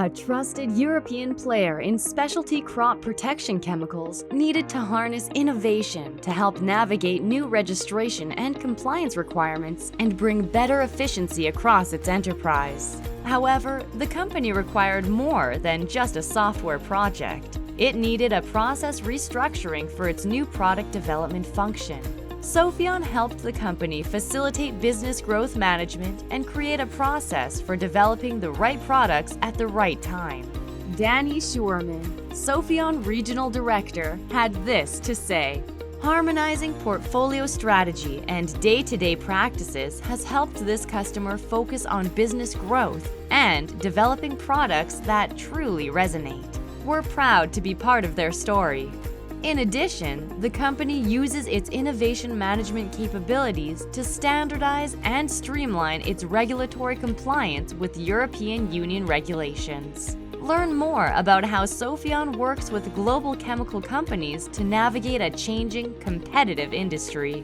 A trusted European player in specialty crop protection chemicals needed to harness innovation to help navigate new registration and compliance requirements and bring better efficiency across its enterprise. However, the company required more than just a software project. It needed a process restructuring for its new product development function. Sopheon helped the company facilitate business growth management and create a process for developing the right products at the right time. Danny Schurman, Sopheon Regional Director, had this to say: "Harmonizing portfolio strategy and day-to-day practices has helped this customer focus on business growth and developing products that truly resonate. We're proud to be part of their story." In addition, the company uses its innovation management capabilities to standardize and streamline its regulatory compliance with European Union regulations. Learn more about how Sopheon works with global chemical companies to navigate a changing, competitive industry.